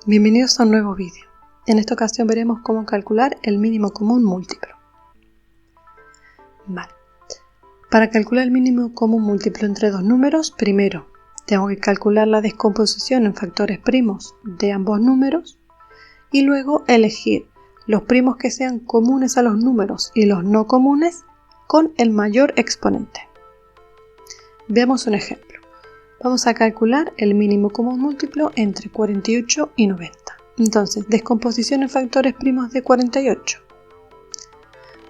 Bienvenidos a un nuevo vídeo. En esta ocasión veremos cómo calcular el mínimo común múltiplo. Vale. Para calcular el mínimo común múltiplo entre dos números, primero tengo que calcular la descomposición en factores primos de ambos números y luego elegir los primos que sean comunes a los números y los no comunes con el mayor exponente. Veamos un ejemplo. Vamos a calcular el mínimo común múltiplo entre 48 y 90. Entonces, descomposición en factores primos de 48.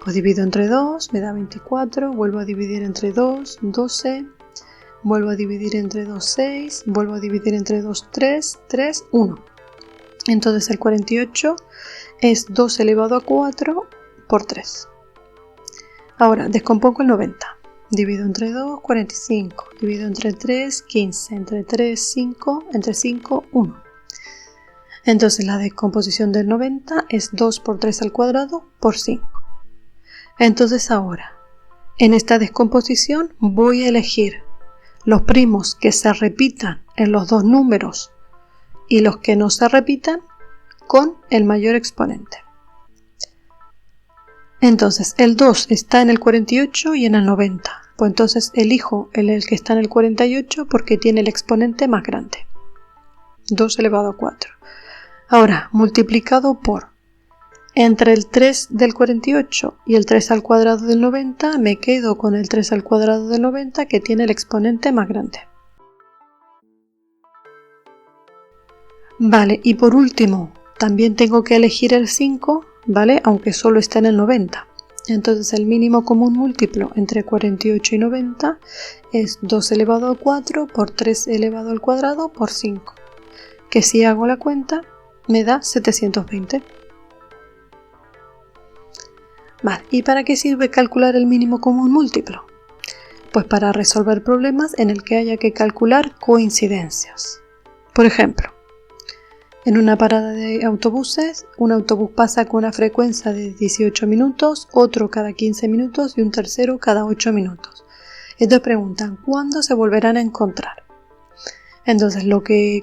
Pues divido entre 2, me da 24, vuelvo a dividir entre 2, 12, vuelvo a dividir entre 2, 6, vuelvo a dividir entre 2, 3, 3, 1. Entonces el 48 es 2 elevado a 4 por 3. Ahora, descompongo el 90. Divido entre 2, 45. Divido entre 3, 15. Entre 3, 5. Entre 5, 1. Entonces la descomposición del 90 es 2 por 3 al cuadrado por 5. Entonces ahora, en esta descomposición voy a elegir los primos que se repitan en los dos números y los que no se repitan con el mayor exponente. Entonces el 2 está en el 48 y en el 90. Pues entonces elijo el que está en el 48 porque tiene el exponente más grande. 2 elevado a 4. Ahora, multiplicado por entre el 3 del 48 y el 3 al cuadrado del 90, me quedo con el 3 al cuadrado del 90 que tiene el exponente más grande. Vale, y por último, también tengo que elegir el 5, ¿vale? Aunque solo está en el 90. Entonces el mínimo común múltiplo entre 48 y 90 es 2 elevado a 4 por 3 elevado al cuadrado por 5, que si hago la cuenta me da 720. Vale, ¿y para qué sirve calcular el mínimo común múltiplo? Pues para resolver problemas en el que haya que calcular coincidencias. Por ejemplo, en una parada de autobuses, un autobús pasa con una frecuencia de 18 minutos, otro cada 15 minutos y un tercero cada 8 minutos. Entonces preguntan, ¿cuándo se volverán a encontrar? Entonces,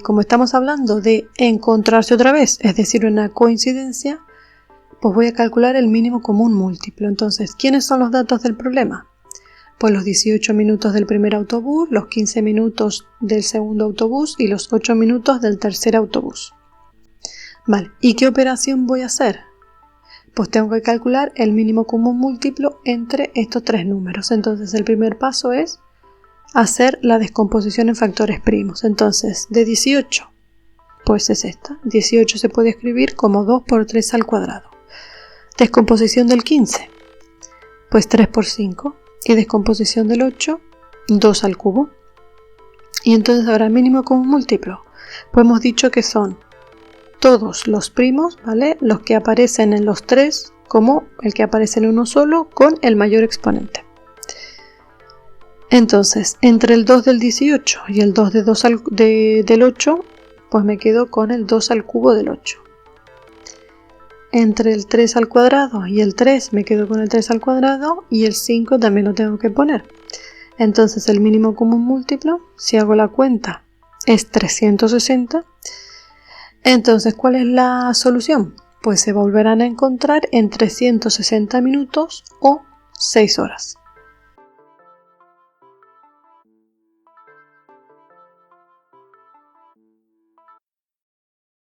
como estamos hablando de encontrarse otra vez, es decir, una coincidencia, pues voy a calcular el mínimo común múltiplo. Entonces, ¿quiénes son los datos del problema? Pues los 18 minutos del primer autobús, los 15 minutos del segundo autobús y los 8 minutos del tercer autobús. Vale, ¿y qué operación voy a hacer? Pues tengo que calcular el mínimo común múltiplo entre estos tres números. Entonces el primer paso es hacer la descomposición en factores primos. Entonces de 18, pues es esta. 18 se puede escribir como 2 por 3 al cuadrado. Descomposición del 15, pues 3 por 5. Y descomposición del 8, 2 al cubo. Y entonces ahora el mínimo común múltiplo. Pues hemos dicho que son todos los primos, ¿vale? Los que aparecen en los tres, como el que aparece en uno solo, con el mayor exponente. Entonces, entre el 2 del 18 y el 2 del 8, pues me quedo con el 2 al cubo del 8. Entre el 3 al cuadrado y el 3 me quedo con el 3 al cuadrado y el 5 también lo tengo que poner. Entonces el mínimo común múltiplo, si hago la cuenta, es 360. Entonces, ¿cuál es la solución? Pues se volverán a encontrar en 360 minutos o 6 horas.